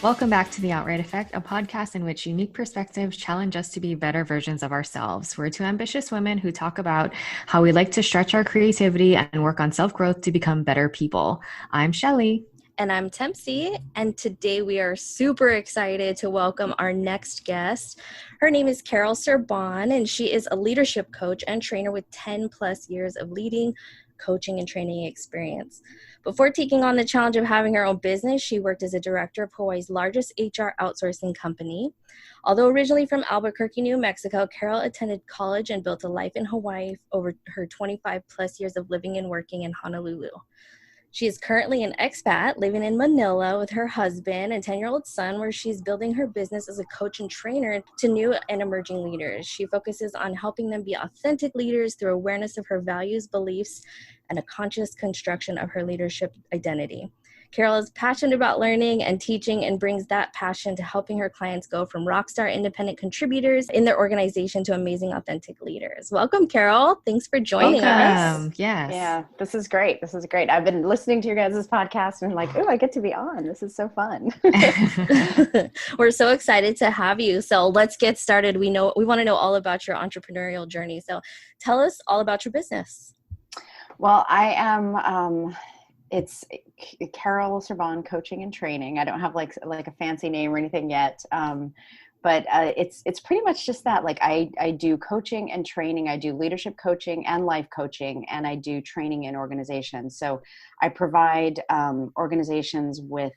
Welcome back to The Outright Effect, a podcast in which unique perspectives challenge us to be better versions of ourselves. We're two ambitious women who talk about how we like to stretch our creativity and work on self-growth to become better people. I'm Shelly. And I'm Tempsy, and today we are super excited to welcome our next guest. Her name is Carol Surban, and she is a leadership coach and trainer with 10 plus years of leading, coaching, and training experience. Before taking on the challenge of having her own business, she worked as a director of Hawaii's largest HR outsourcing company. Although originally from Albuquerque, New Mexico, Carol attended college and built a life in Hawaii over her 25 plus years of living and working in Honolulu. She is currently an expat living in Manila with her husband and 10-year-old son, where she's building her business as a coach and trainer to new and emerging leaders. She focuses on helping them be authentic leaders through awareness of her values, beliefs, and a conscious construction of her leadership identity. Carol is passionate about learning and teaching and brings that passion to helping her clients go from rockstar independent contributors in their organization to amazing authentic leaders. Welcome, Carol. Thanks for joining us. Yes. Yeah, this is great. This is great. I've been listening to your guys' podcast and like, oh, I get to be on. This is so fun. We're so excited to have you. So let's get started. We want to know all about your entrepreneurial journey. So tell us all about your business. Well, I am, it's Carol Surban Coaching and Training. I don't have like a fancy name or anything yet. But it's pretty much just that. Like I do coaching and training. I do leadership coaching and life coaching, and I do training in organizations. So I provide organizations with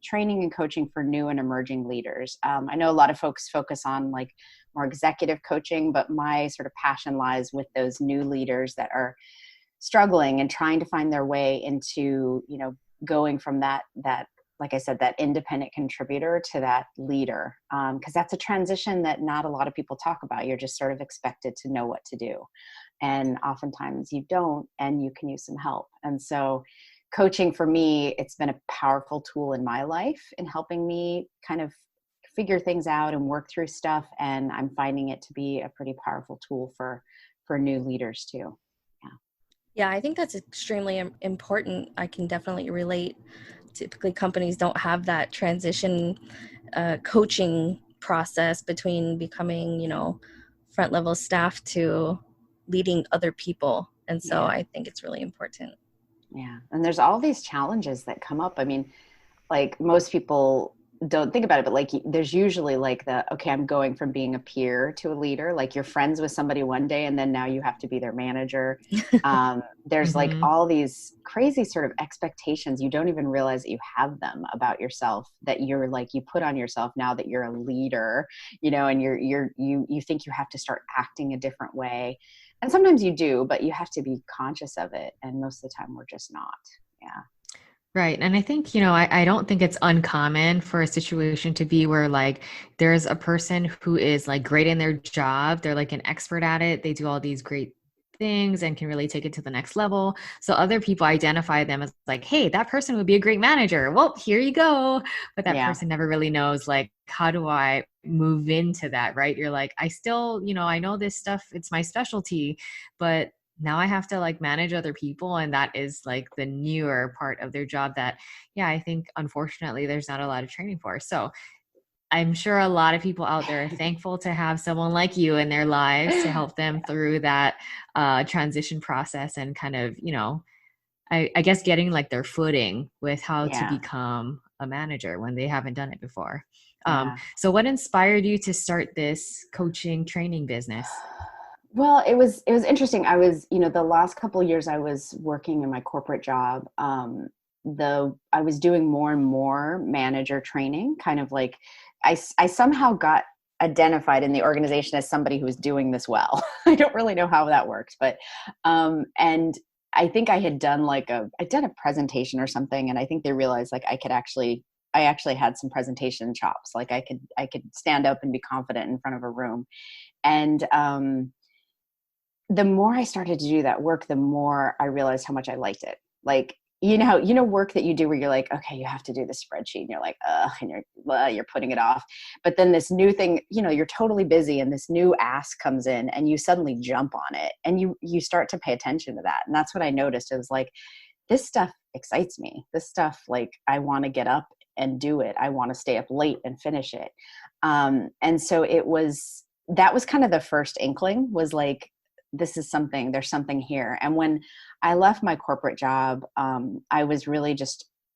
training and coaching for new and emerging leaders. I know a lot of folks focus on like more executive coaching, but my sort of passion lies with those new leaders that are struggling and trying to find their way into, going from that, like I said, that independent contributor to that leader. Because that's a transition that not a lot of people talk about. You're just sort of expected to know what to do. And oftentimes you don't, and you can use some help. And so coaching for me, it's been a powerful tool in my life in helping me kind of figure things out and work through stuff. And I'm finding it to be a pretty powerful tool for new leaders too. Yeah, I think that's extremely important. I can definitely relate. Typically, companies don't have that transition coaching process between becoming, front level staff to leading other people. And so I think it's really important. Yeah. And there's all these challenges that come up. I mean, like most people don't think about it, but like there's usually like okay, I'm going from being a peer to a leader. Like you're friends with somebody one day and then now you have to be their manager. There's like all these crazy sort of expectations. You don't even realize that you have them about yourself, that you're like, you put on yourself now that you're a leader, and you think you have to start acting a different way. And sometimes you do, but you have to be conscious of it. And most of the time we're just not. Yeah. Right. And I think, I don't think it's uncommon for a situation to be where like there's a person who is like great in their job. They're like an expert at it. They do all these great things and can really take it to the next level. So other people identify them as like, hey, that person would be a great manager. Well, here you go. But that person never really knows like, how do I move into that? Right. You're like, I still, I know this stuff, it's my specialty, but now I have to like manage other people. And that is like the newer part of their job that, I think unfortunately there's not a lot of training for. So I'm sure a lot of people out there are thankful to have someone like you in their lives to help them through that transition process and kind of, I guess getting like their footing with how to become a manager when they haven't done it before. So what inspired you to start this coaching training business? Well, it was interesting. I was, the last couple of years I was working in my corporate job. I was doing more and more manager training, kind of like I somehow got identified in the organization as somebody who was doing this well. I don't really know how that works, but, and I think I had done a presentation or something. And I think they realized like I actually had some presentation chops. Like I could stand up and be confident in front of a room. And, the more I started to do that work, the more I realized how much I liked it. Like, work that you do where you're like, okay, you have to do the spreadsheet and you're like, ugh, and you're putting it off. But then this new thing, you're totally busy and this new ask comes in and you suddenly jump on it and you start to pay attention to that. And that's what I noticed. It was like, this stuff excites me. This stuff, like I want to get up and do it. I want to stay up late and finish it. And so that was kind of the first inkling, was like, this is something, there's something here. And when I left my corporate job, I was really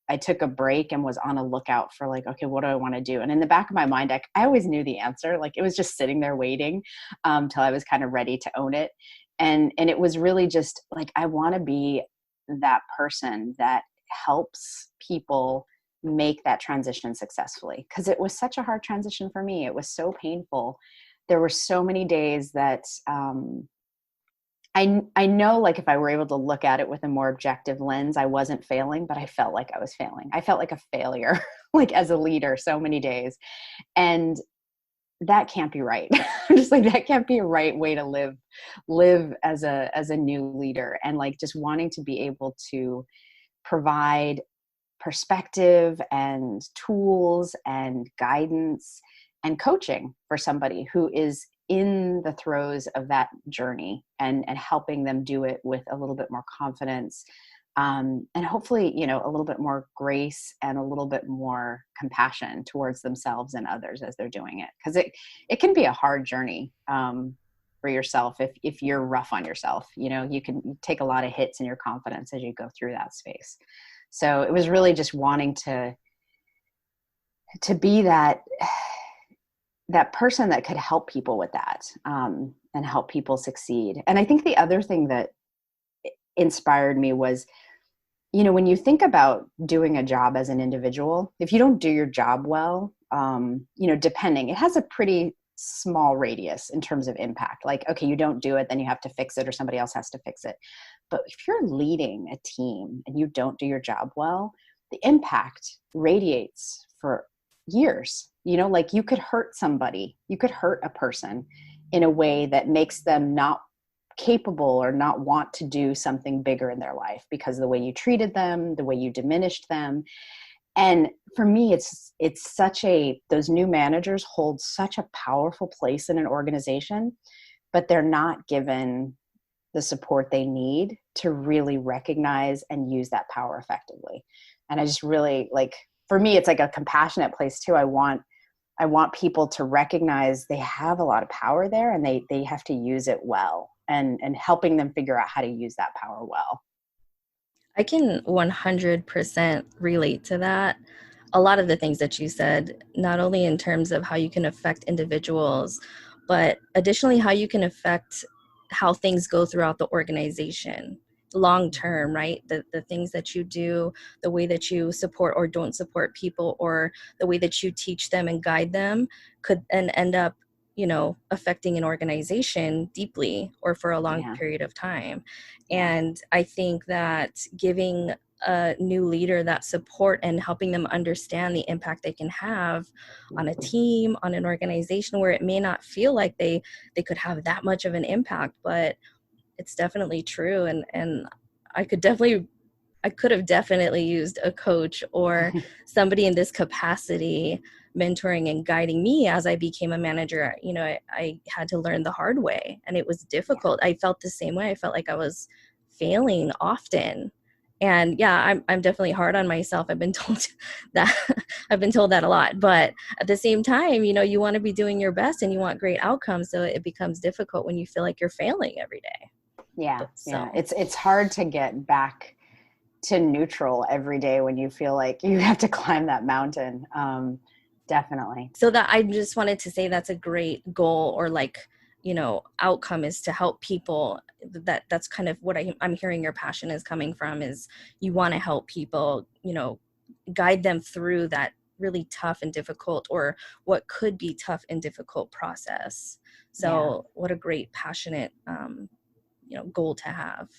I took a break and was on a lookout for like, okay, what do I want to do? And in the back of my mind, I always knew the answer. Like, it was just sitting there waiting till I was kind of ready to own it. And it was really just like, I want to be that person that helps people make that transition successfully. Because it was such a hard transition for me. It was so painful. There were so many days that I know, like, if I were able to look at it with a more objective lens, I wasn't failing, but I felt like I was failing. I felt like a failure, like, as a leader, so many days. And that can't be right. I'm just like, that can't be a right way to live as a new leader. And like, just wanting to be able to provide perspective and tools and guidance and coaching for somebody who is in the throes of that journey, and helping them do it with a little bit more confidence, and hopefully, a little bit more grace and a little bit more compassion towards themselves and others as they're doing it. Because it can be a hard journey for yourself if you're rough on yourself. You can take a lot of hits in your confidence as you go through that space. So it was really just wanting to be that person that could help people with that, and help people succeed. And I think the other thing that inspired me was, when you think about doing a job as an individual, if you don't do your job well, depending, it has a pretty small radius in terms of impact. Like, okay, you don't do it, then you have to fix it, or somebody else has to fix it. But if you're leading a team and you don't do your job well, the impact radiates for years. Like, you could hurt somebody, you could hurt a person in a way that makes them not capable or not want to do something bigger in their life because of the way you treated them, the way you diminished them. And for me, it's those new managers hold such a powerful place in an organization, but they're not given the support they need to really recognize and use that power effectively. And I just really, like, for me, it's like a compassionate place too. I want people to recognize they have a lot of power there, and they have to use it well, and helping them figure out how to use that power well. I can 100% relate to that. A lot of the things that you said, not only in terms of how you can affect individuals, but additionally how you can affect how things go throughout the organization long term, right? The things that you do, the way that you support or don't support people, or the way that you teach them and guide them could end up, affecting an organization deeply or for a long period of time. And I think that giving a new leader that support and helping them understand the impact they can have on a team, on an organization, where it may not feel like they could have that much of an impact, but it's definitely true. And I could have definitely used a coach or somebody in this capacity mentoring and guiding me as I became a manager. I had to learn the hard way, and it was difficult. I felt the same way. I felt like I was failing often. And I'm definitely hard on myself. I've been told that a lot, but at the same time, you want to be doing your best and you want great outcomes. So it becomes difficult when you feel like you're failing every day. Yeah. It's hard to get back to neutral every day when you feel like you have to climb that mountain. Definitely. So that I just wanted to say that's a great goal, or outcome, is to help people. That's kind of what I'm hearing your passion is coming from, is you want to help people, guide them through that really tough and difficult, or what could be tough and difficult process. So what a great, passionate, goal to have.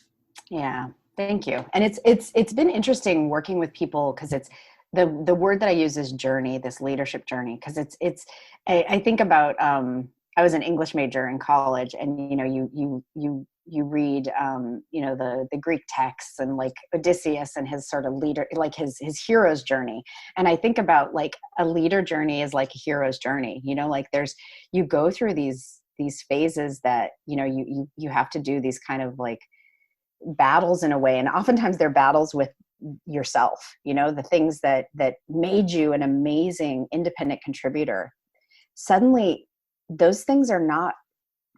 Yeah. Thank you. And it's been interesting working with people, because it's the word that I use is journey, this leadership journey. Because I think about, I was an English major in college, and you read the Greek texts, and like Odysseus and his sort of leader, like his hero's journey. And I think about, like, a leader journey is like a hero's journey. Like, you go through these phases that you have to do these kind of like battles in a way, and oftentimes they're battles with yourself, the things that made you an amazing independent contributor. Suddenly those things are not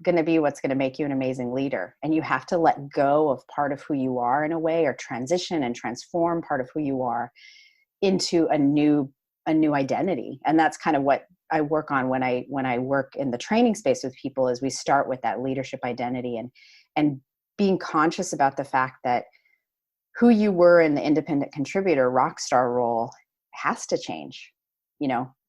going to be what's going to make you an amazing leader. And you have to let go of part of who you are in a way, or transition and transform part of who you are into a new identity. And that's kind of what I work on when I work in the training space with people, is we start with that leadership identity and being conscious about the fact that who you were in the independent contributor rock star role has to change,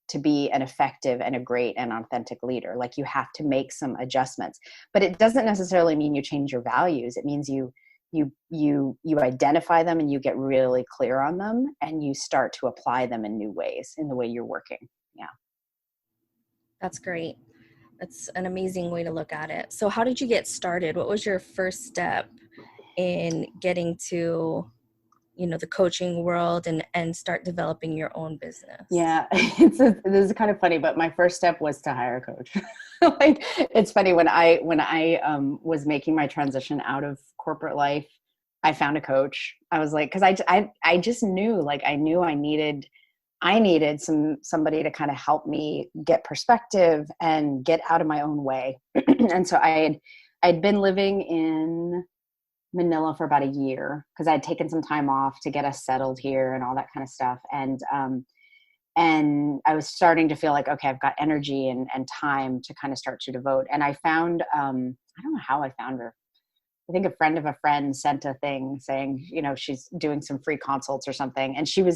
to be an effective and a great and authentic leader. Like, you have to make some adjustments, but it doesn't necessarily mean you change your values. It means you identify them and you get really clear on them, and you start to apply them in new ways in the way you're working. Yeah. That's great. That's an amazing way to look at it. So how did you get started? What was your first step in getting to, the coaching world and start developing your own business? Yeah, this is kind of funny, but my first step was to hire a coach. Like, it's funny, when I was making my transition out of corporate life, I found a coach. I was like, because I just knew, like, I knew I needed somebody to kind of help me get perspective and get out of my own way. And so I'd been living in Manila for about a year, because I'd taken some time off to get us settled here and all that kind of stuff. And I was starting to feel like, okay, I've got energy and time to kind of start to devote. And I found, I don't know how I found her. I think a friend of a friend sent a thing saying, she's doing some free consults or something. And so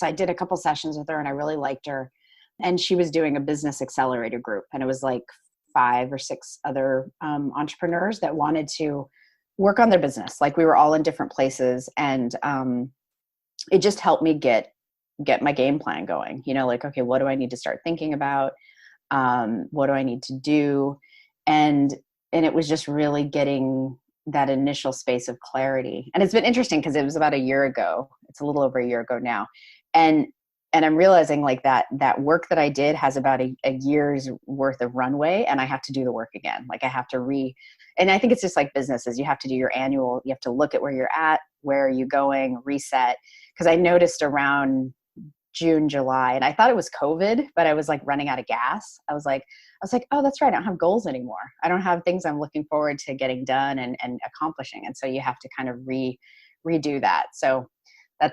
I did a couple sessions with her, and I really liked her. And she was doing a business accelerator group. And it was like 5 or 6 other entrepreneurs that wanted to work on their business. Like, we were all in different places, and it just helped me get my game plan going, like, okay, what do I need to start thinking about? What do I need to do? And it was just really getting that initial space of clarity. And it's been interesting, because it was about a year ago. It's a little over a year ago now. And I'm realizing, like, that work that I did has about a year's worth of runway, and I have to do the work again. Like, I have to and I think it's just like businesses. You have to do your annual, you have to look at where you're at, where are you going, reset. Because I noticed around June, July, and I thought it was COVID, but I was like running out of gas. I was like, oh, that's right, I don't have goals anymore. I don't have things I'm looking forward to getting done and accomplishing. And so you have to kind of redo that. So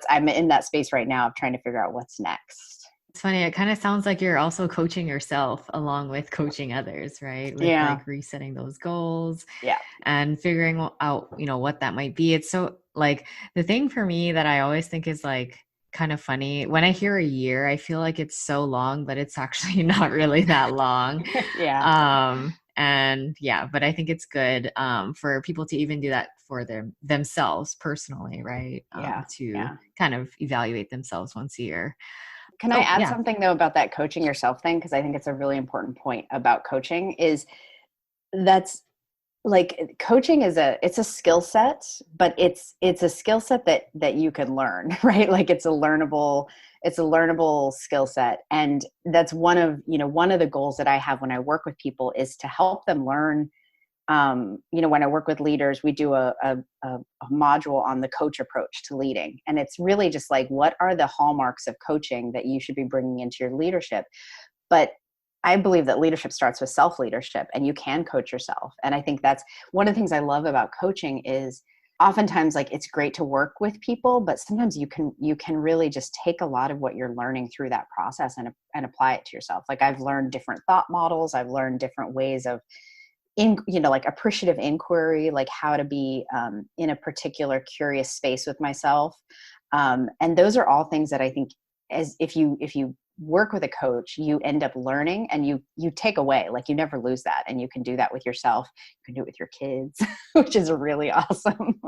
I'm in that space right now of trying to figure out what's next. It's funny. It kind of sounds like you're also coaching yourself along with coaching others, right? With like resetting those goals, and figuring out, what that might be. It's so, like, the thing for me that I always think is, like, kind of funny, when I hear a year, I feel like it's so long, but it's actually not really that long. But I think it's good for people to even do that for themselves personally, right? Kind of evaluate themselves once a year. Can I add something, though, about that coaching yourself thing? Because I think it's a really important point about coaching, is that's, like, coaching it's a skill set, but it's a skill set that you can learn, right? Like, it's a learnable skill set. And that's one of the goals that I have when I work with people, is to help them learn. When I work with leaders, we do a module on the coach approach to leading. And it's really just like, what are the hallmarks of coaching that you should be bringing into your leadership? But I believe that leadership starts with self-leadership, and you can coach yourself. And I think that's one of the things I love about coaching, is oftentimes, like, it's great to work with people, but sometimes you can really just take a lot of what you're learning through that process and apply it to yourself. Like, I've learned different thought models. I've learned different ways of, like, appreciative inquiry, like how to be in a particular curious space with myself. And those are all things that I think, as if you work with a coach, you end up learning, and you take away, like, you never lose that. And you can do that with yourself. You can do it with your kids, which is really awesome.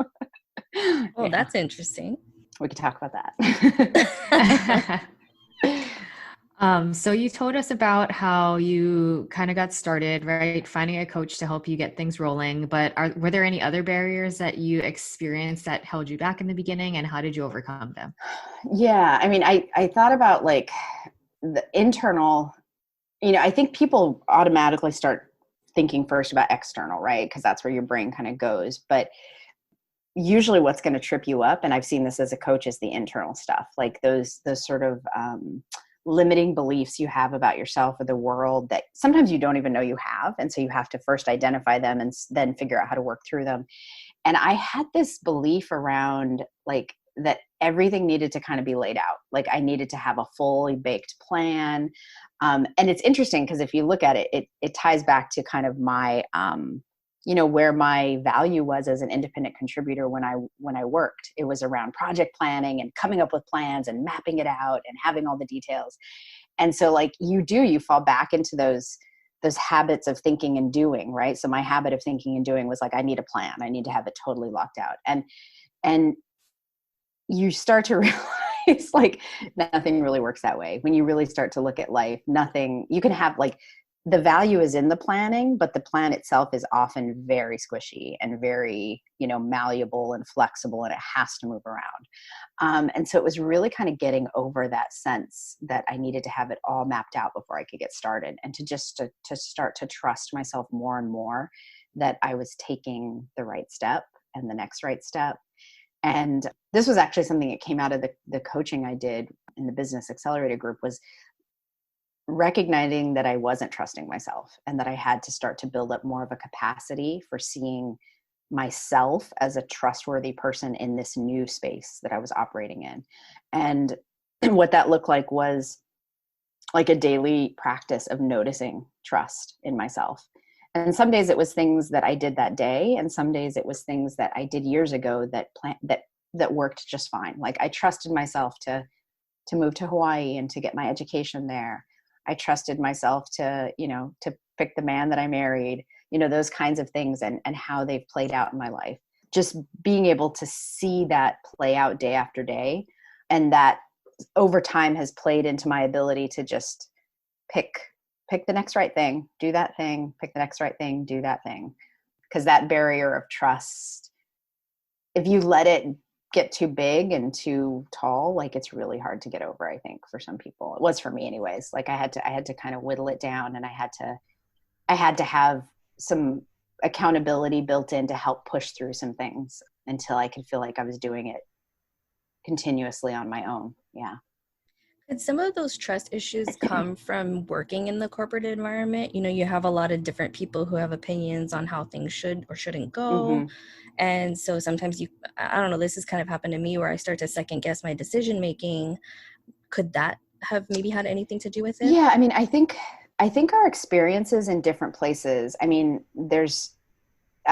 Oh, that's interesting. We could talk about that. So you told us about how you kind of got started, right? Finding a coach to help you get things rolling. But were there any other barriers that you experienced that held you back in the beginning, and how did you overcome them? Yeah. I mean, I thought about, like, the internal, I think people automatically start thinking first about external, right? Because that's where your brain kind of goes. But usually what's going to trip you up, and I've seen this as a coach, is the internal stuff, like those sort of limiting beliefs you have about yourself or the world that sometimes you don't even know you have. And so you have to first identify them and then figure out how to work through them. And I had this belief around like that everything needed to kind of be laid out. Like I needed to have a fully baked plan. And it's interesting because if you look at it, it ties back to kind of my, where my value was as an independent contributor when I worked. It was around project planning and coming up with plans and mapping it out and having all the details. And so like you fall back into those habits of thinking and doing, right? So my habit of thinking and doing was like, I need a plan. I need to have it totally locked out. And you start to realize like nothing really works that way. When you really start to look at life, you can have like, the value is in the planning, but the plan itself is often very squishy and very, malleable and flexible, and it has to move around. And so it was really kind of getting over that sense that I needed to have it all mapped out before I could get started, and to start to trust myself more and more that I was taking the right step and the next right step. And this was actually something that came out of the coaching I did in the Business Accelerator group, was recognizing that I wasn't trusting myself and that I had to start to build up more of a capacity for seeing myself as a trustworthy person in this new space that I was operating in. And what that looked like was like a daily practice of noticing trust in myself. And some days it was things that I did that day, and some days it was things that I did years ago that worked just fine. Like I trusted myself to move to Hawaii and to get my education there. I trusted myself to pick the man that I married, those kinds of things, and how they've played out in my life. Just being able to see that play out day after day, and that over time has played into my ability to just pick the next right thing, do that thing, pick the next right thing, do that thing. Because that barrier of trust, if you let it get too big and too tall, like it's really hard to get over, I think, for some people. It was for me anyways. Like I had to kind of whittle it down, and I had to have some accountability built in to help push through some things until I could feel like I was doing it continuously on my own. Yeah. Could some of those trust issues come from working in the corporate environment? You have a lot of different people who have opinions on how things should or shouldn't go. Mm-hmm. And so sometimes I don't know, this has kind of happened to me where I start to second guess my decision making. Could that have maybe had anything to do with it? Yeah. I mean, I think our experiences in different places, I'm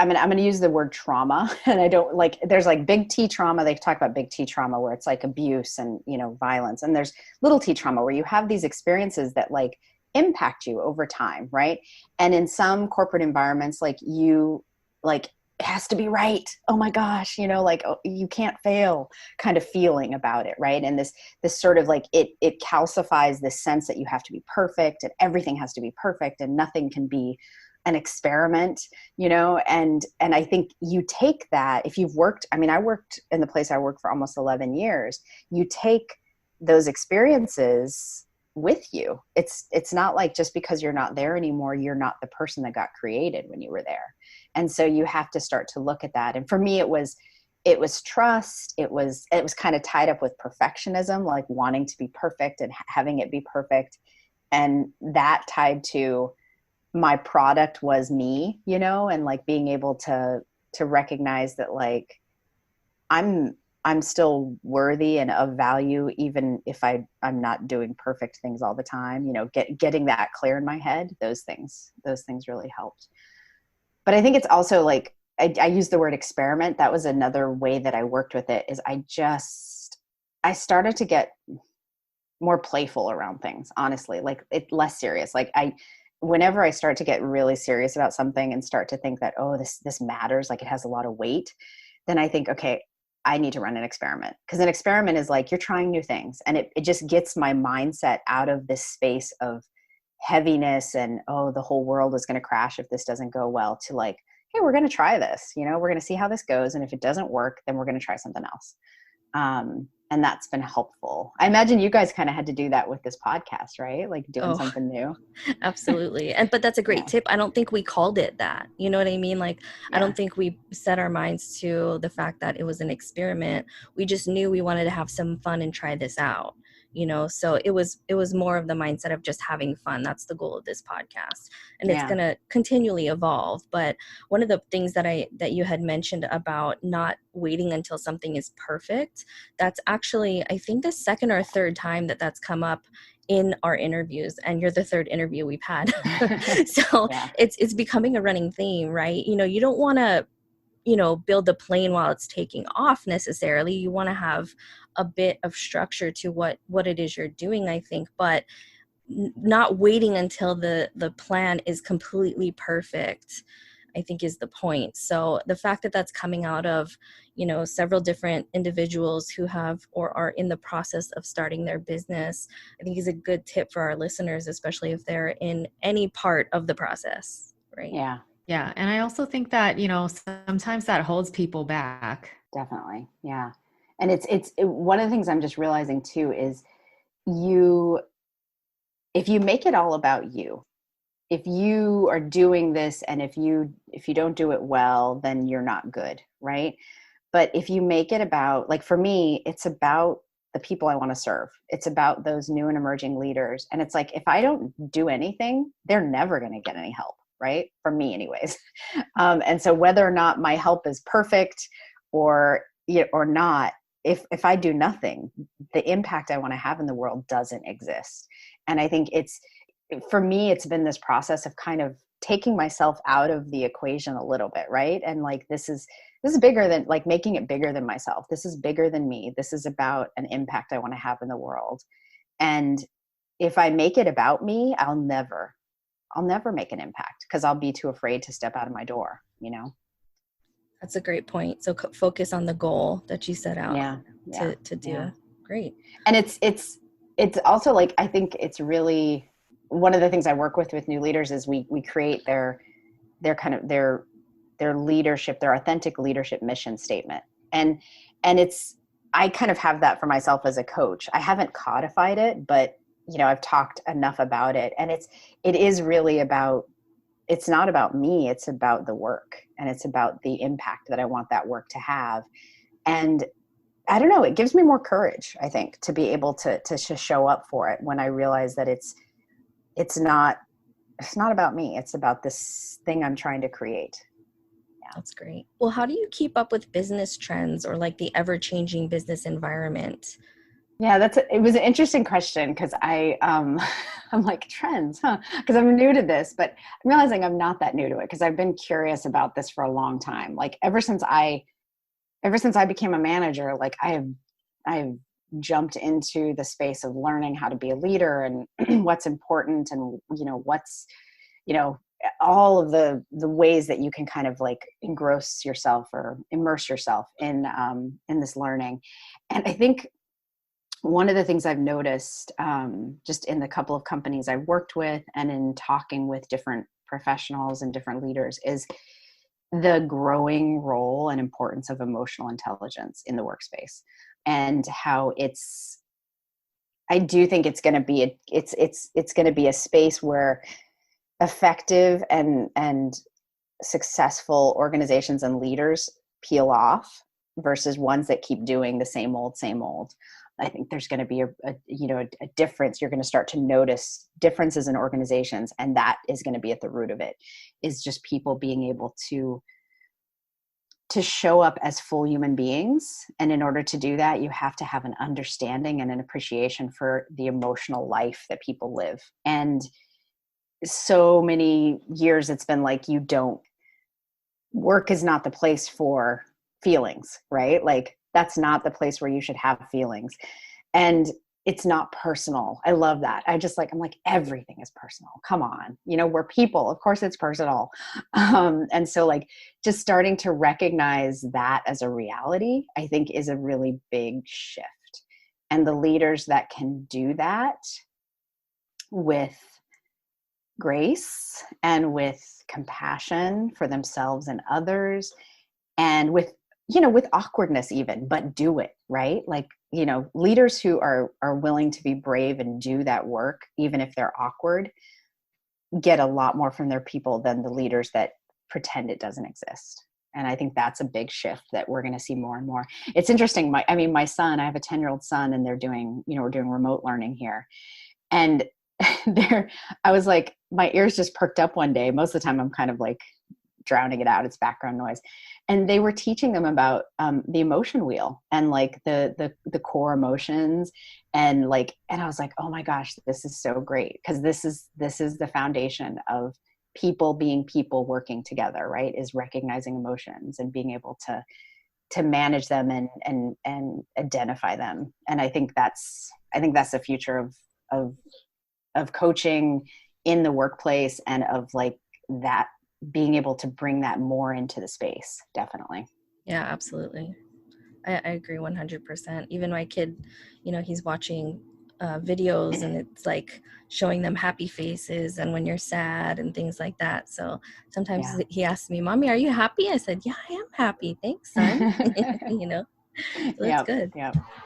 going to use the word trauma, and I don't like, there's like big T trauma. They talk about big T trauma where it's like abuse and, violence. And there's little T trauma where you have these experiences that like impact you over time. Right. And in some corporate environments, like it has to be right. Oh my gosh, you can't fail kind of feeling about it. Right. And this sort of like, it calcifies this sense that you have to be perfect and everything has to be perfect and nothing can be an experiment, and I think you take that, if you've worked, I worked in the place I worked for almost 11 years, you take those experiences with you. It's not like just because you're not there anymore, you're not the person that got created when you were there. And so you have to start to look at that. And for me, it was trust. It was kind of tied up with perfectionism, like wanting to be perfect and having it be perfect. And that tied to my product was me, and like being able to recognize that like I'm still worthy and of value, even if I'm not doing perfect things all the time, getting that clear in my head, those things really helped. But I think it's also like, I use the word experiment. That was another way that I worked with it, is I started to get more playful around things, honestly, like less serious. Like whenever I start to get really serious about something and start to think that, oh, this matters, like it has a lot of weight, then I think, okay, I need to run an experiment. Because an experiment is like, you're trying new things. And it just gets my mindset out of this space of heaviness and, oh, the whole world is going to crash if this doesn't go well, to like, hey, we're going to try this, we're going to see how this goes. And if it doesn't work, then we're going to try something else. And that's been helpful. I imagine you guys kind of had to do that with this podcast, right? Like doing Oh, something new. absolutely. But that's a great tip. I don't think we called it that. You know what I mean? Like, I don't think we set our minds to the fact that it was an experiment. We just knew we wanted to have some fun and try this out. So it was more of the mindset of just having fun. That's the goal of this podcast, and it's going to continually evolve. But one of the things that you had mentioned about not waiting until something is perfect, that's actually, I think, the second or third time that's come up in our interviews, and you're the third interview we've had. So it's becoming a running theme, right? You don't want to build the plane while it's taking off necessarily. You want to have a bit of structure to what it is you're doing, I think, but not waiting until the plan is completely perfect, I think, is the point. So the fact that that's coming out of, several different individuals who have or are in the process of starting their business, I think is a good tip for our listeners, especially if they're in any part of the process, right? Yeah. Yeah. And I also think that, sometimes that holds people back. Definitely. Yeah. And it's one of the things I'm just realizing too is if you make it all about you, if you are doing this and if you don't do it well, then you're not good, right? But if you make it about, like for me, it's about the people I want to serve. It's about those new and emerging leaders. And it's like, if I don't do anything, they're never going to get any help, right? From me anyways. And so whether or not my help is perfect or not, if I do nothing, the impact I want to have in the world doesn't exist. And I think for me, it's been this process of kind of taking myself out of the equation a little bit, right? And like, this is bigger than, like, making it bigger than myself. This is bigger than me. This is about an impact I want to have in the world. And if I make it about me, I'll never make an impact because I'll be too afraid to step out of my door, That's a great point. So focus on the goal that you set out to do. Yeah. Great. And it's also like, I think it's really one of the things I work with new leaders is we create their kind of their leadership, their authentic leadership mission statement. And I kind of have that for myself as a coach. I haven't codified it, but I've talked enough about it. And it is really about, it's not about me, it's about the work, and it's about the impact that I want that work to have. And I don't know, it gives me more courage, I think, to be able to show up for it when I realize that it's not about me. It's about this thing I'm trying to create. Yeah. That's great. Well, how do you keep up with business trends or like the ever-changing business environment? Yeah, it was an interesting question because I'm like, trends, huh? Because I'm new to this, but I'm realizing I'm not that new to it because I've been curious about this for a long time. Like ever since I became a manager, like I've jumped into the space of learning how to be a leader and what's important and what's all of the ways that you can kind of like engross yourself or immerse yourself in this learning. And I think one of the things I've noticed just in the couple of companies I've worked with and in talking with different professionals and different leaders is the growing role and importance of emotional intelligence in the workspace, and how I do think it's going to be it's going to be a space where effective and successful organizations and leaders peel off versus ones that keep doing the same old. I think there's going to be a difference. You're going to start to notice differences in organizations, and that is going to be at the root of it, is just people being able to show up as full human beings. And in order to do that, you have to have an understanding and an appreciation for the emotional life that people live. And so many years it's been like, work is not the place for feelings, right? Like that's not the place where you should have feelings. And it's not personal. I love that. I'm like, everything is personal. Come on. We're people. Of course it's personal. And so like just starting to recognize that as a reality, I think is a really big shift. And the leaders that can do that with grace and with compassion for themselves and others, and with with awkwardness even, but do it, right? Like, leaders who are willing to be brave and do that work, even if they're awkward, get a lot more from their people than the leaders that pretend it doesn't exist. And I think that's a big shift that we're going to see more and more. It's interesting. My son, I have a 10-year-old son, and we're doing remote learning here. And I was like, my ears just perked up one day. Most of the time I'm kind of like drowning it out. It's background noise. And they were teaching them about the emotion wheel and like the core emotions. And I was like, oh my gosh, this is so great. Because this is the foundation of people being people working together, right? Is recognizing emotions and being able to manage them and identify them. And I think that's the future of coaching in the workplace, and of like that, being able to bring that more into the space. Definitely. Yeah, absolutely. I agree 100%. Even my kid, he's watching videos, and it's like showing them happy faces and when you're sad and things like that. So sometimes he asks me, Mommy, are you happy? I said, yeah, I am happy. Thanks, son. So that's good.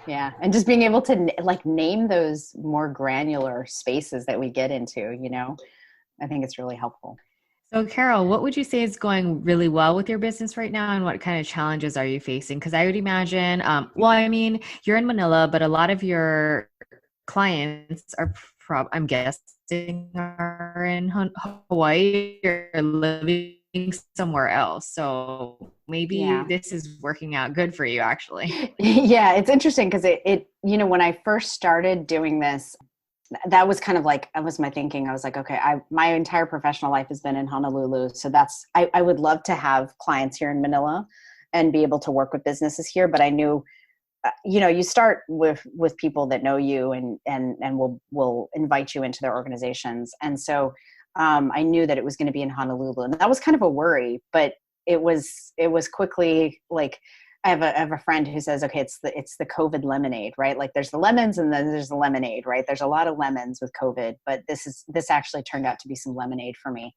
Yeah. And just being able to like name those more granular spaces that we get into, I think it's really helpful. So Carol, what would you say is going really well with your business right now, and what kind of challenges are you facing? Because I would imagine, you're in Manila, but a lot of your clients are I'm guessing are in Hawaii or living somewhere else. So maybe this is working out good for you, actually. Yeah, it's interesting because it when I first started doing this, that was kind of like, that was my thinking. I was like, okay, my entire professional life has been in Honolulu. So I would love to have clients here in Manila and be able to work with businesses here. But I knew, you start with people that know you and will invite you into their organizations. And so I knew that it was going to be in Honolulu, and that was kind of a worry, but it was quickly like, I have a friend who says, okay, it's the COVID lemonade, right? Like there's the lemons and then there's the lemonade, right? There's a lot of lemons with COVID, but this actually turned out to be some lemonade for me,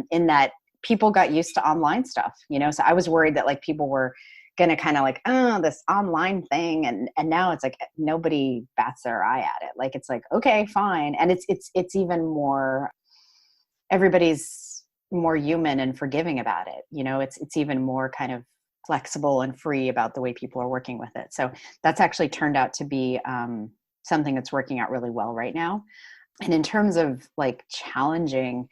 in that people got used to online stuff, So I was worried that like people were going to kind of like, oh, this online thing, and now it's like nobody bats their eye at it. Like it's like, okay, fine, and it's even more. Everybody's more human and forgiving about it, It's even more kind of flexible and free about the way people are working with it. So that's actually turned out to be something that's working out really well right now. And in terms of like challenging,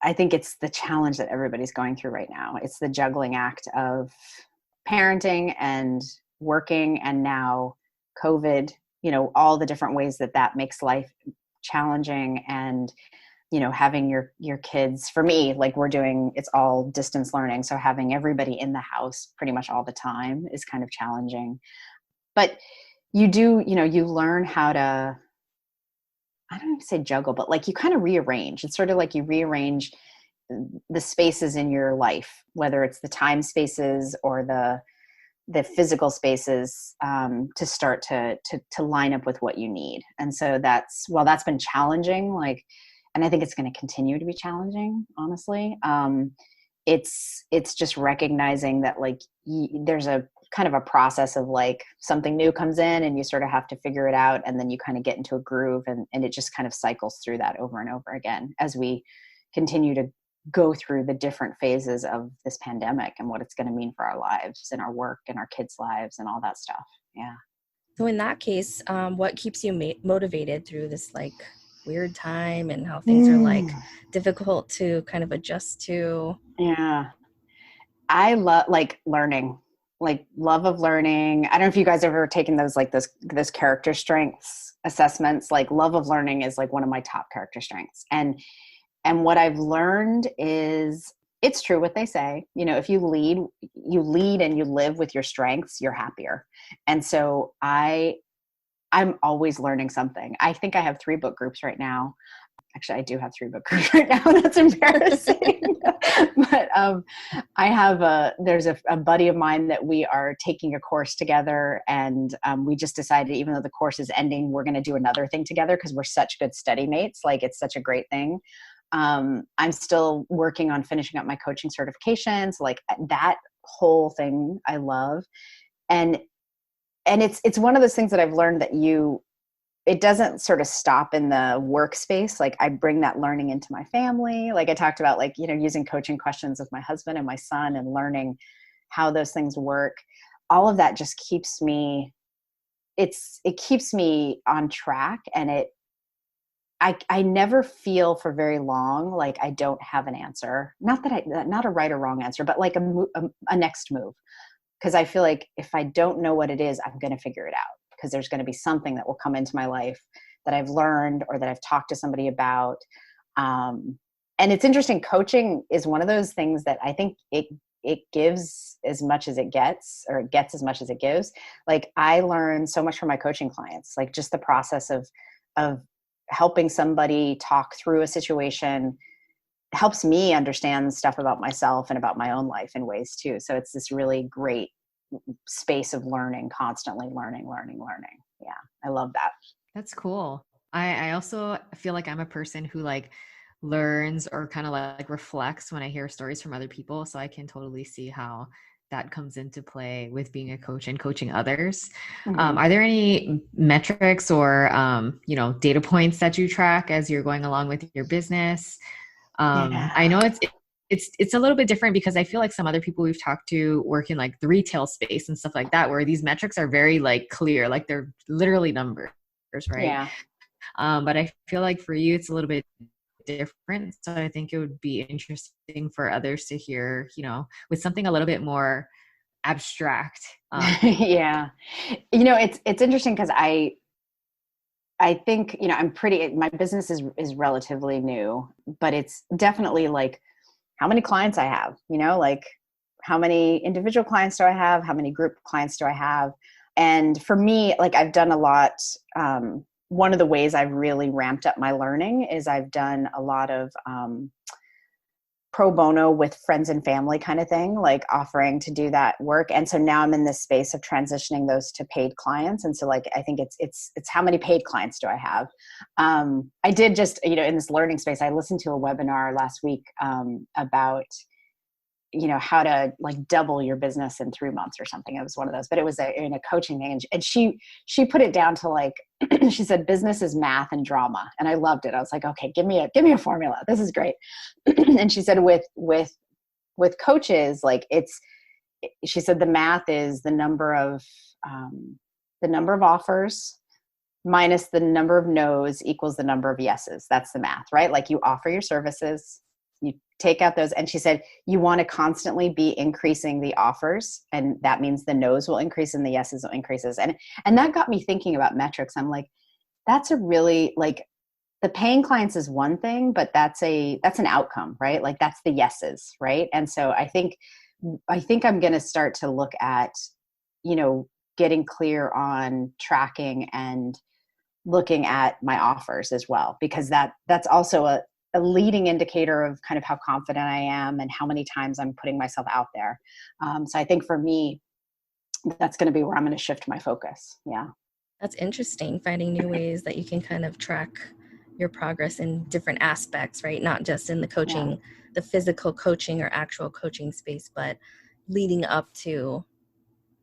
I think it's the challenge that everybody's going through right now. It's the juggling act of parenting and working, and now COVID, all the different ways that makes life challenging. And having your kids, for me, like it's all distance learning. So having everybody in the house pretty much all the time is kind of challenging. But you learn how to, I don't even say juggle, but like you kind of rearrange. It's sort of like you rearrange the spaces in your life, whether it's the time spaces or the physical spaces, to start to line up with what you need. And so that's been challenging, like, and I think it's going to continue to be challenging, honestly. It's just recognizing that like there's a kind of a process of like something new comes in and you sort of have to figure it out, and then you kind of get into a groove, and it just kind of cycles through that over and over again as we continue to go through the different phases of this pandemic and what it's going to mean for our lives and our work and our kids' lives and all that stuff. Yeah. So in that case, what keeps you motivated through this like weird time, and how things are like difficult to kind of adjust to? Yeah. I love like learning, like love of learning. I don't know if you guys have ever taken those those character strengths assessments. Like love of learning is like one of my top character strengths. And what I've learned is it's true what they say, if you lead and you live with your strengths, you're happier. And so I'm always learning something. I think I have 3 book groups right now. Actually, I do have 3 book groups right now. That's embarrassing. But I have there's a buddy of mine that we are taking a course together, and we just decided, even though the course is ending, we're going to do another thing together because we're such good study mates. Like it's such a great thing. I'm still working on finishing up my coaching certifications. Like that whole thing I love. And it's one of those things that I've learned that it doesn't sort of stop in the workspace. Like I bring that learning into my family. Like I talked about, like, using coaching questions with my husband and my son and learning how those things work. All of that just keeps me, it keeps me on track. And I never feel for very long like I don't have an answer. Not a right or wrong answer, but like a next move. Because I feel like if I don't know what it is, I'm going to figure it out, because there's going to be something that will come into my life that I've learned or that I've talked to somebody about. And it's interesting. Coaching is one of those things that I think it gives as much as it gets, or it gets as much as it gives. Like I learn so much from my coaching clients, like just the process of helping somebody talk through a situation helps me understand stuff about myself and about my own life in ways too. So it's this really great space of learning, constantly learning. Yeah. I love that. That's cool. I also feel like I'm a person who like learns or kind of like reflects when I hear stories from other people. So I can totally see how that comes into play with being a coach and coaching others. Mm-hmm. Are there any metrics or, data points that you track as you're going along with your business? Yeah. I know it's a little bit different because I feel like some other people we've talked to work in like the retail space and stuff like that, where these metrics are very like clear, like they're literally numbers, right? Yeah. But I feel like for you, it's a little bit different. So I think it would be interesting for others to hear, with something a little bit more abstract. Yeah. It's interesting because I think, my business is relatively new, but it's definitely like how many clients I have, like how many individual clients do I have? How many group clients do I have? And for me, like I've done a lot. One of the ways I've really ramped up my learning is I've done a lot of pro bono with friends and family kind of thing, like offering to do that work. And so now I'm in this space of transitioning those to paid clients. And so like, I think it's how many paid clients do I have? I did just, in this learning space, I listened to a webinar last week about, how to like double your business in 3 months or something. It was one of those, but it was in a coaching thing. And she put it down to like, she said, business is math and drama. And I loved it. I was like, okay, give me a formula. This is great. And she said, with coaches, like she said, the math is the number of offers minus the number of no's equals the number of yeses. That's the math, right? Like you offer your services, you take out those. And she said, you want to constantly be increasing the offers. And that means the no's will increase and the yeses will increases. And that got me thinking about metrics. I'm like, that's a really like the paying clients is one thing, but that's an outcome, right? Like that's the yeses. Right. And so I think I'm going to start to look at, getting clear on tracking and looking at my offers as well, because that's also a leading indicator of kind of how confident I am and how many times I'm putting myself out there. So I think for me, that's going to be where I'm going to shift my focus. Yeah. That's interesting, finding new ways that you can kind of track your progress in different aspects, right? Not just in the coaching, the physical coaching or actual coaching space, but leading up to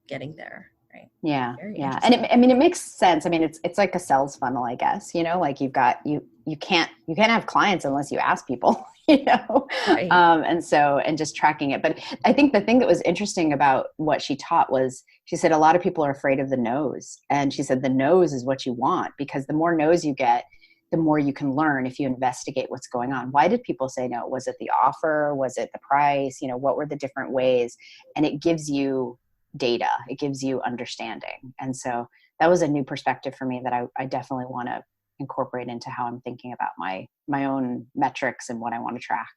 getting there. Right. Yeah. Very Yeah. And it makes sense. I mean, it's like a sales funnel, I guess, like you've got, you can't have clients unless you ask people, Right. And just tracking it. But I think the thing that was interesting about what she taught was, she said, a lot of people are afraid of the no's. And she said, the no's is what you want, because the more no's you get, the more you can learn if you investigate what's going on. Why did people say no? Was it the offer? Was it the price? What were the different ways? And it gives you data. It gives you understanding. And so that was a new perspective for me that I definitely want to incorporate into how I'm thinking about my own metrics and what I want to track.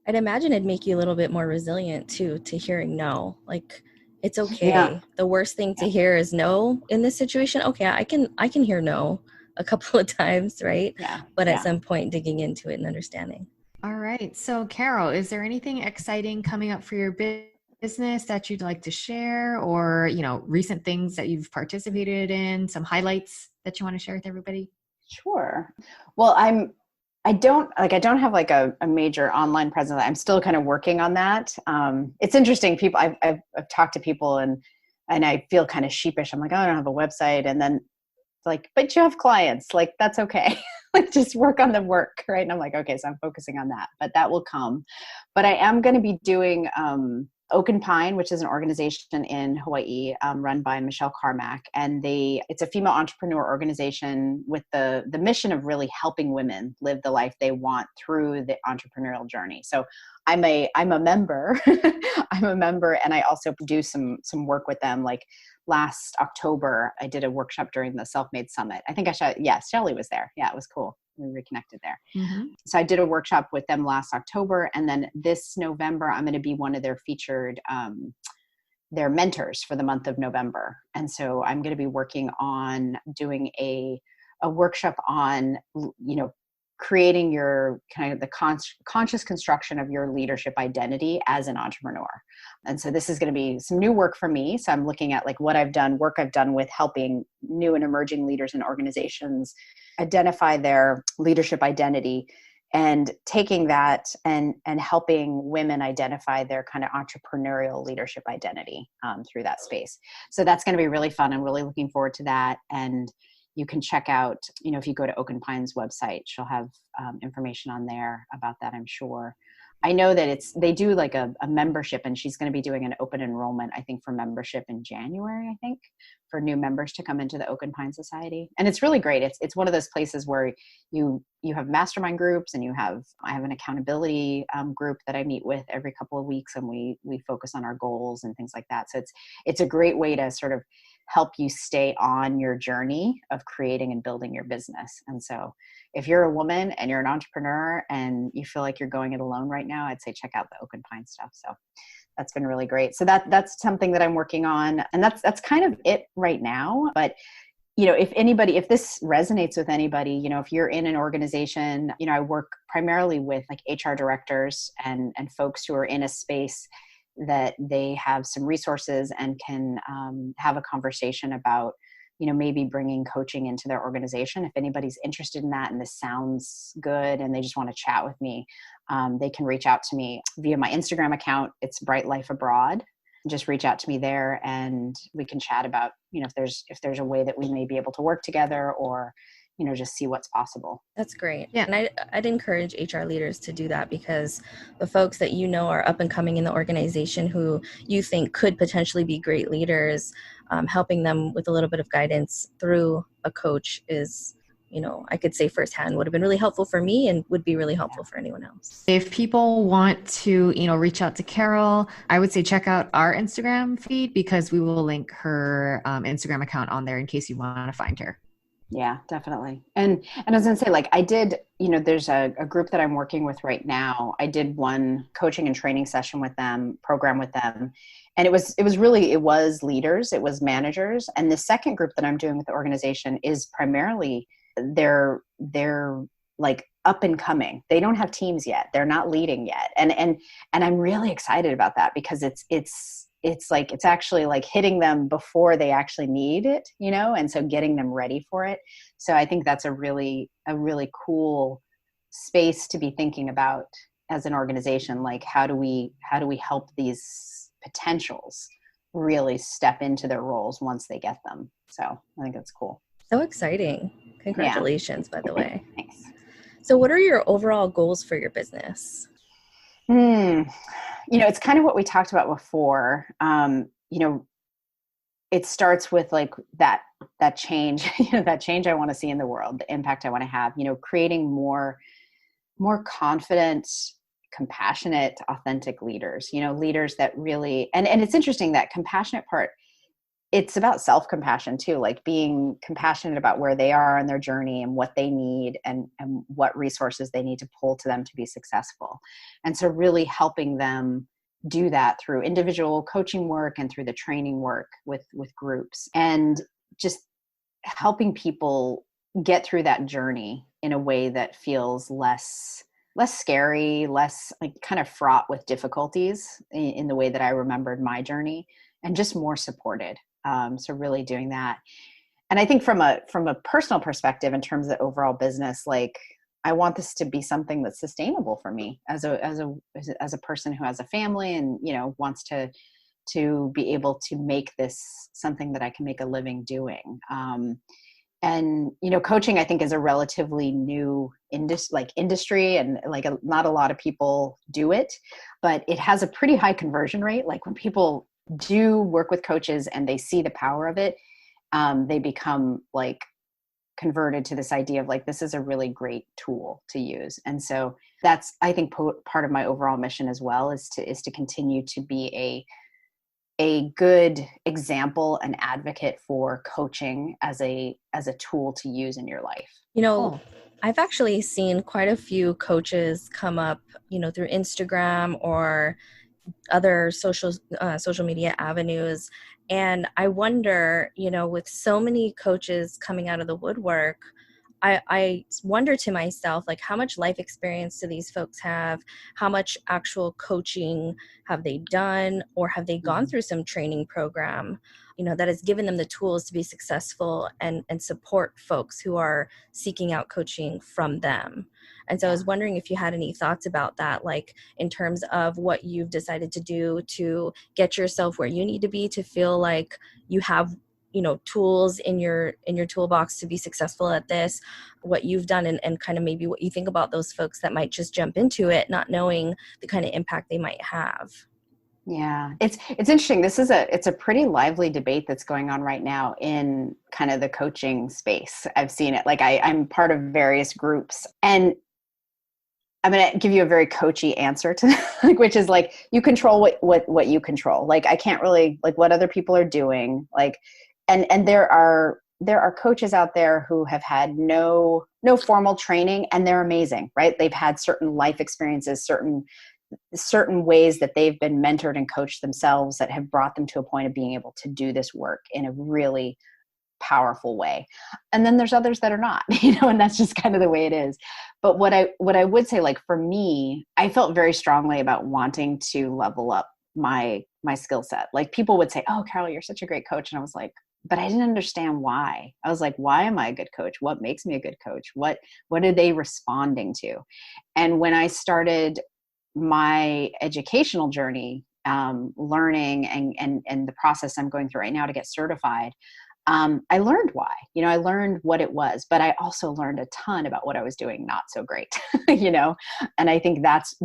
I'd imagine it'd make you a little bit more resilient too, to hearing no. Like, it's okay. Yeah. The worst thing to hear is no in this situation. Okay, I can hear no a couple of times, right? Yeah. But at some point, digging into it and understanding. All right. So Carol, is there anything exciting coming up for your business that you'd like to share, or, recent things that you've participated in, some highlights that you want to share with everybody? Sure. Well, I don't have like a major online presence. I'm still kind of working on that. It's interesting. People, I've talked to people and I feel kind of sheepish. I'm like, oh, I don't have a website. And then like, but you have clients, like, that's okay. Like just work on the work. Right. And I'm like, okay, so I'm focusing on that, but that will come. But I am going to be doing, Oak and Pine, which is an organization in Hawaii, run by Michelle Carmack. And it's a female entrepreneur organization with the mission of really helping women live the life they want through the entrepreneurial journey. So I'm a member. I'm a member, and I also do some work with them. Like last October, I did a workshop during the Self-Made Summit. I think Shelly was there. Yeah, it was cool. We reconnected there. Mm-hmm. So I did a workshop with them last October. And then this November, I'm going to be one of their featured, their mentors for the month of November. And so I'm going to be working on doing a workshop on, creating your kind of the conscious construction of your leadership identity as an entrepreneur. And so this is going to be some new work for me. So I'm looking at like work I've done with helping new and emerging leaders and organizations identify their leadership identity, and taking that and helping women identify their kind of entrepreneurial leadership identity through that space. So that's going to be really fun. I'm really looking forward to that. And you can check out, if you go to Oak and Pine's website, she'll have information on there about that, I'm sure. I know that they do like a membership, and she's going to be doing an open enrollment, I think, for membership in January, I think, for new members to come into the Oak and Pine Society. And it's really great. It's one of those places where you have mastermind groups, and I have an accountability group that I meet with every couple of weeks, and we focus on our goals and things like that. So it's a great way to sort of help you stay on your journey of creating and building your business. And so if you're a woman and you're an entrepreneur and you feel like you're going it alone right now, I'd say check out the Oak and Pine stuff. So that's been really great. So that's something that I'm working on. And that's kind of it right now. But if this resonates with anybody, if you're in an organization, I work primarily with like HR directors and folks who are in a space that they have some resources and can have a conversation about, maybe bringing coaching into their organization. If anybody's interested in that and this sounds good and they just want to chat with me, they can reach out to me via my Instagram account. It's Bright Life Abroad. Just reach out to me there and we can chat about, if there's a way that we may be able to work together, or just see what's possible. That's great. Yeah. And I'd encourage HR leaders to do that, because the folks that are up and coming in the organization who you think could potentially be great leaders, helping them with a little bit of guidance through a coach is, I could say firsthand would have been really helpful for me and would be really helpful for anyone else. If people want to, reach out to Carol, I would say check out our Instagram feed, because we will link her Instagram account on there in case you want to find her. Yeah, definitely. And I was going to say, like, I did, there's a group that I'm working with right now. I did one coaching and training session with them, program with them. And it was leaders, it was managers. And the second group that I'm doing with the organization is primarily they're like up and coming. They don't have teams yet. They're not leading yet. And I'm really excited about that, because it's actually like hitting them before they actually need it, and so getting them ready for it. So I think that's a really cool space to be thinking about as an organization. Like, how do we help these potentials really step into their roles once they get them? So I think that's cool. So exciting. Congratulations, by the way. Thanks. So what are your overall goals for your business? It's kind of what we talked about before. It starts with like that change, that change I want to see in the world, the impact I want to have, creating more confident, compassionate, authentic leaders, leaders that really, and it's interesting, that compassionate part, it's about self-compassion too, like being compassionate about where they are on their journey and what they need and what resources they need to pull to them to be successful. And so really helping them do that through individual coaching work and through the training work with groups, and just helping people get through that journey in a way that feels less scary, less like kind of fraught with difficulties in the way that I remembered my journey, and just more supported. So really doing that. And I think from a personal perspective, in terms of the overall business, like I want this to be something that's sustainable for me as a person who has a family and, wants to be able to make this something that I can make a living doing. And, coaching, I think, is a relatively new industry, and not a lot of people do it, but it has a pretty high conversion rate. Like when people do work with coaches and they see the power of it, they become like converted to this idea of like, this is a really great tool to use. And so that's, I think, part of my overall mission as well, is to continue to be a good example and advocate for coaching as a tool to use in your life. I've actually seen quite a few coaches come up, through Instagram or other social media avenues. And I wonder, with so many coaches coming out of the woodwork, I wonder to myself, like, how much life experience do these folks have? How much actual coaching have they done? Or have they gone through some training program, that has given them the tools to be successful and support folks who are seeking out coaching from them? And so I was wondering if you had any thoughts about that, like in terms of what you've decided to do to get yourself where you need to be to feel like you have tools in your toolbox to be successful at this, what you've done, and kind of maybe what you think about those folks that might just jump into it, not knowing the kind of impact they might have. Yeah, it's interesting. It's a pretty lively debate that's going on right now in kind of the coaching space. I've seen it. Like I'm part of various groups, and I'm going to give you a very coachy answer to that, which is like, you control what you control. Like, I can't really, like, what other people are doing. Like, and there are coaches out there who have had no formal training, and they're amazing, right? They've had certain life experiences, certain ways that they've been mentored and coached themselves that have brought them to a point of being able to do this work in a really powerful way. And then there's others that are not, and that's just kind of the way it is. But what I would say, like, for me, I felt very strongly about wanting to level up my skill set. Like, people would say, "Oh, Carol, you're such a great coach." And I was like, but I didn't understand why. I was like, why am I a good coach? What makes me a good coach? What are they responding to? And when I started my educational journey, learning and the process I'm going through right now to get certified, I learned why. I learned what it was, but I also learned a ton about what I was doing not so great, and I think that's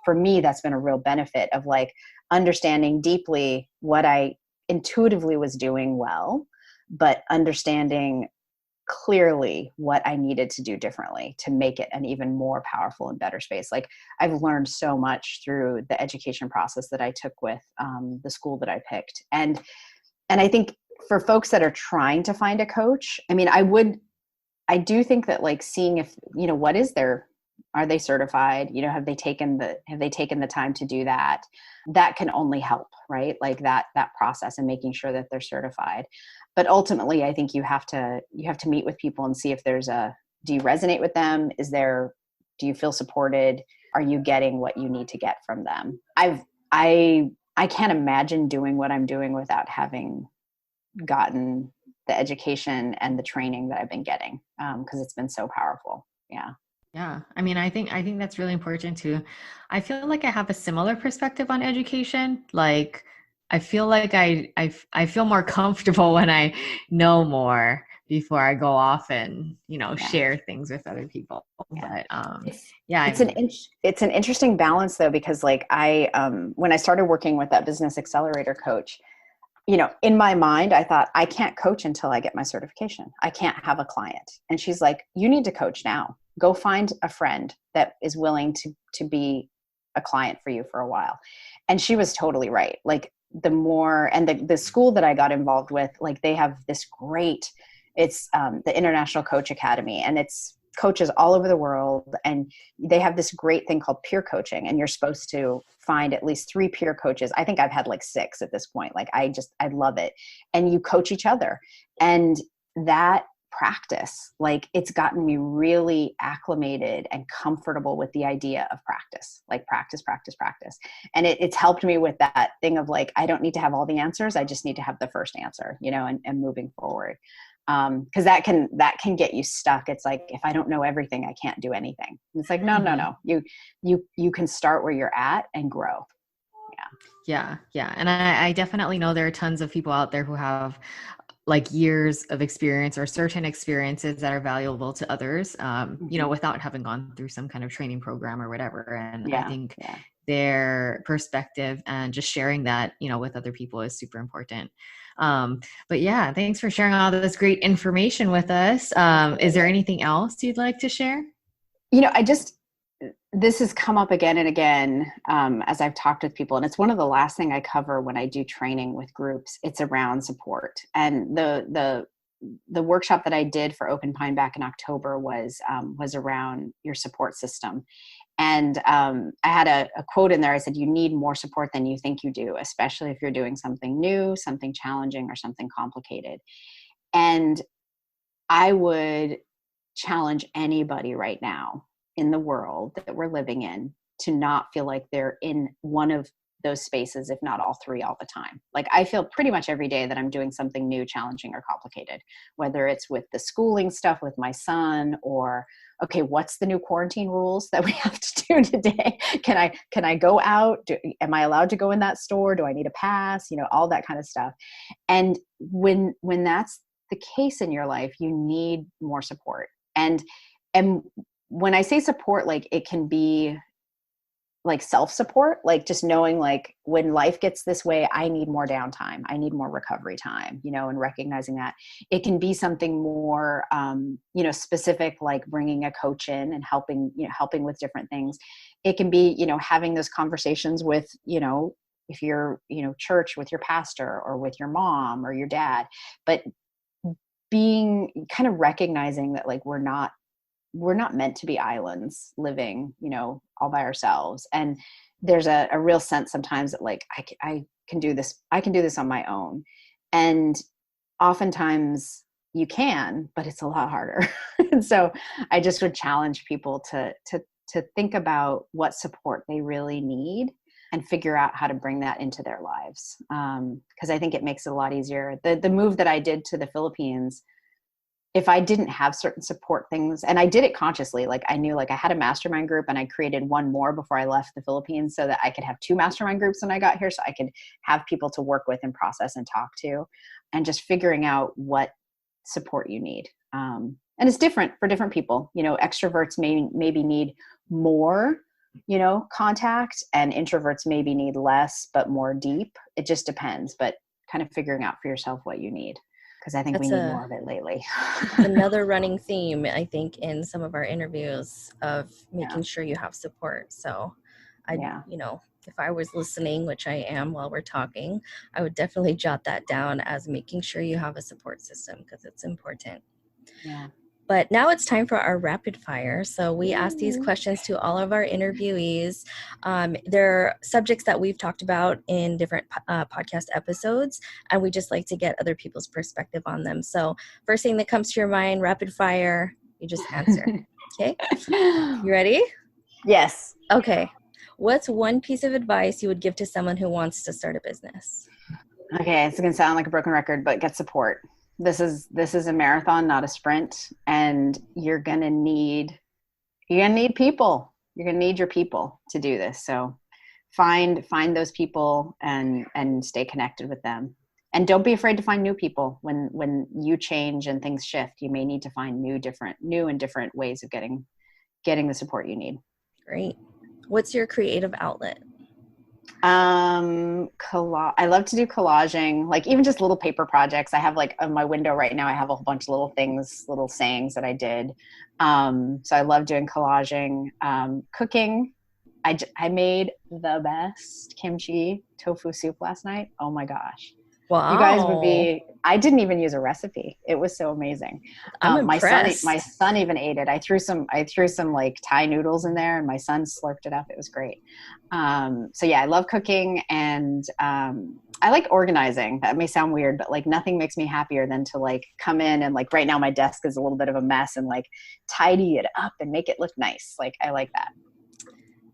for me, that's been a real benefit of like understanding deeply what I intuitively was doing well, but understanding clearly what I needed to do differently to make it an even more powerful and better space. Like, I've learned so much through the education process that I took with the school that I picked. And I think for folks that are trying to find a coach, I mean, I do think that, like, seeing if, what is are they certified? Have they taken the time to do that? That can only help, right? Like that process and making sure that they're certified. But ultimately, I think you have to meet with people and see if do you resonate with them? Do you feel supported? Are you getting what you need to get from them? I can't imagine doing what I'm doing without having gotten the education and the training that I've been getting, because it's been so powerful. Yeah. Yeah. I mean, I think that's really important too. I feel like I have a similar perspective on education. Like, I feel like I feel more comfortable when I know more before I go off and, share things with other people. Yeah. But it's an interesting balance though, because like when I started working with that business accelerator coach, in my mind, I thought, I can't coach until I get my certification. I can't have a client. And she's like, you need to coach now. Go find a friend that is willing to be a client for you for a while. And she was totally right. Like, the more, and the school that I got involved with, like, they have this great, it's the International Coach Academy, and it's coaches all over the world. And they have this great thing called peer coaching. And you're supposed to find at least 3 peer coaches. I think I've had like 6 at this point. Like, I love it. And you coach each other. And that practice. Like it's gotten me really acclimated and comfortable with the idea of practice, like practice, practice, practice. And it's helped me with that thing of like, I don't need to have all the answers. I just need to have the first answer, you know, and moving forward. Cause that can get you stuck. It's like, if I don't know everything, I can't do anything. And it's like, no. You can start where you're at and grow. Yeah. And I definitely know there are tons of people out there who have like years of experience or certain experiences that are valuable to others, you know, without having gone through some kind of training program or whatever. And I think their perspective and just sharing that, you know, with other people is super important. But yeah, thanks for sharing all this great information with us. Is there anything else you'd like to share? You know, this has come up again and again as I've talked with people, and it's one of the last thing I cover when I do training with groups. It's around support. And the workshop that I did for Open Pine back in October was around your support system. And I had a quote in there. I said, you need more support than you think you do, especially if you're doing something new, something challenging, or something complicated. And I would challenge anybody right now in the world that we're living in to not feel like they're in one of those spaces, if not all three, all the time. Like I feel pretty much every day that I'm doing something new, challenging, or complicated, whether it's with the schooling stuff with my son, or, okay, what's the new quarantine rules that we have to do today? Can I go out? Am I allowed to go in that store? Do I need a pass? You know, all that kind of stuff. And when that's the case in your life, you need more support. And when I say support, like it can be like self-support, like just knowing like when life gets this way, I need more downtime. I need more recovery time, you know, and recognizing that. It can be something more, you know, specific, like bringing a coach in and helping with different things. It can be, you know, having those conversations with, you know, if you're, you know, church with your pastor or with your mom or your dad, but being kind of recognizing that like we're not meant to be islands living, you know, all by ourselves. And there's a real sense sometimes that like, I can do this on my own. And oftentimes you can, but it's a lot harder. And so I just would challenge people to think about what support they really need and figure out how to bring that into their lives. Cause I think it makes it a lot easier. The move that I did to the Philippines, if I didn't have certain support things, and I did it consciously, like I knew like I had a mastermind group and I created one more before I left the Philippines so that I could have 2 mastermind groups when I got here. So I could have people to work with and process and talk to, and just figuring out what support you need. And it's different for different people. You know, extroverts maybe need more, you know, contact, and introverts maybe need less, but more deep. It just depends, but kind of figuring out for yourself what you need. Because I think we need more of it lately. Another running theme, I think, in some of our interviews of making sure you have support. So you know, if I was listening, which I am while we're talking, I would definitely jot that down as making sure you have a support system, because it's important. Yeah. But now it's time for our rapid fire. So we ask these questions to all of our interviewees. They're subjects that we've talked about in different podcast episodes, and we just like to get other people's perspective on them. So first thing that comes to your mind, rapid fire, you just answer. Okay? You ready? Yes. Okay. What's one piece of advice you would give to someone who wants to start a business? Okay, it's going to sound like a broken record, but get support. This is a marathon, not a sprint, and you're going to need people. You're going to need your people to do this. So find those people and stay connected with them. And don't be afraid to find new people when you change and things shift. You may need to find new and different ways of getting the support you need. Great. What's your creative outlet? I love to do collaging, like even just little paper projects. I have like on my window right now, I have a whole bunch of little things, little sayings that I did. So I love doing collaging. Cooking. I made the best kimchi tofu soup last night. Oh my gosh. You guys would Wow. be, I didn't even use a recipe. It was so amazing. I'm My impressed. son even ate it. I threw some like Thai noodles in there and my son slurped it up. It was great. So yeah, I love cooking and, I like organizing. That may sound weird, but like nothing makes me happier than to like come in and like right now my desk is a little bit of a mess and like tidy it up and make it look nice. Like I like that.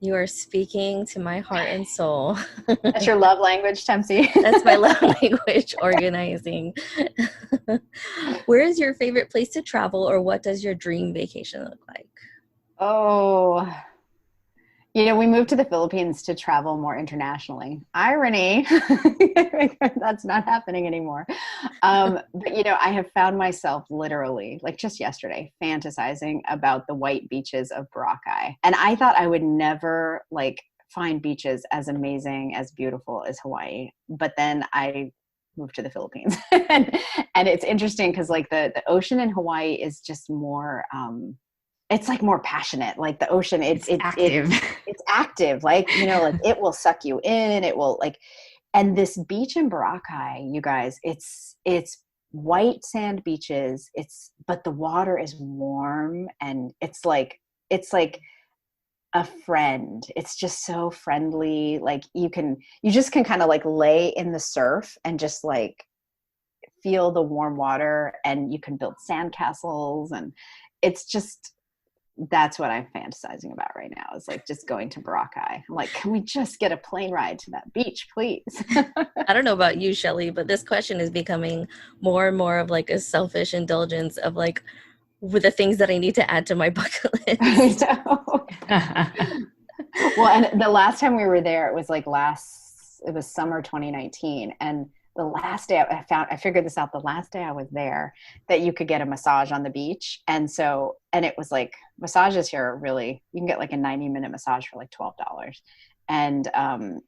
You are speaking to my heart and soul. That's your love language, Tempsy. That's my love language, organizing. Where is your favorite place to travel, or what does your dream vacation look like? Oh, we moved to the Philippines to travel more internationally. Irony. That's not happening anymore. But, I have found myself literally, like just yesterday, fantasizing about the white beaches of Boracay. And I thought I would never like find beaches as amazing, as beautiful as Hawaii. But then I moved to the Philippines. and it's interesting because like the ocean in Hawaii is just more, it's like more passionate, like the ocean. It's active. It's active. Like, like it will suck you in. It will like, and this beach in Boracay, you guys, it's white sand beaches. But the water is warm and it's like a friend. It's just so friendly. Like you just can kind of like lay in the surf and just like feel the warm water and you can build sand castles and it's just, that's what I'm fantasizing about right now is like just going to Boracay. I'm like, can we just get a plane ride to that beach, please? I don't know about you, Shelly, but this question is becoming more and more of like a selfish indulgence of like with the things that I need to add to my bucket list. Well, and the last time we were there, it was summer 2019. And the last day I figured this out the last day I was there, that you could get a massage on the beach. And it was like, massages here are really, you can get like a 90-minute massage for like $12. And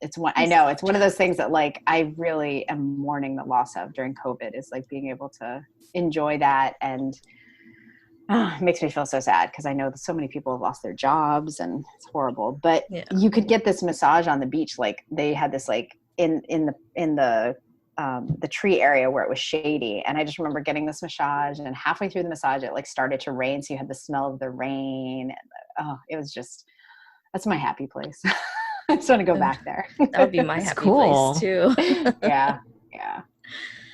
it's one of those things that like I really am mourning the loss of during COVID, is like being able to enjoy that. And it makes me feel so sad because I know that so many people have lost their jobs and it's horrible. But you could get this massage on the beach. Like they had this like in the tree area where it was shady. And I just remember getting this massage and halfway through the massage, it like started to rain. So you had the smell of the rain. And, it was just, that's my happy place. I just want to go back there. That would be my happy place too. Yeah.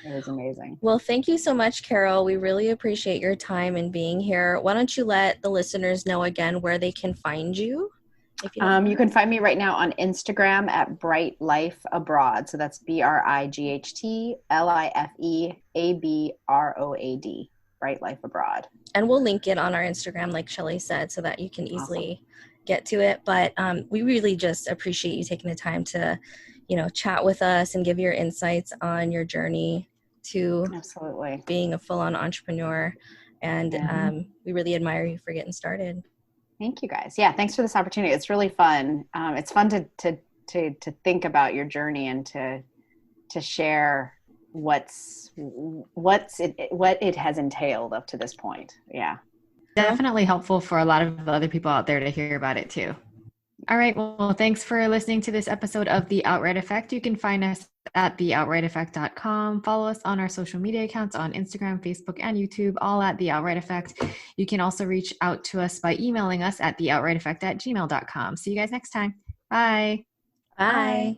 It was amazing. Well, thank you so much, Carol. We really appreciate your time and being here. Why don't you let the listeners know again where they can find you? You can find me right now on Instagram at Bright Life Abroad. So that's BRIGHTLIFEABROAD, Bright Life Abroad. And we'll link it on our Instagram, like Shelly said, so that you can easily get to it. But we really just appreciate you taking the time to, chat with us and give your insights on your journey to being a full-on entrepreneur. And we really admire you for getting started. Thank you guys. Yeah. Thanks for this opportunity. It's really fun. It's fun to think about your journey and to share what it has entailed up to this point. Yeah. Definitely helpful for a lot of other people out there to hear about it too. All right. Well, thanks for listening to this episode of The Outright Effect. You can find us at theoutrighteffect.com. Follow us on our social media accounts on Instagram, Facebook, and YouTube, all at The Outright Effect. You can also reach out to us by emailing us at theoutrighteffect@gmail.com. See you guys next time. Bye. Bye.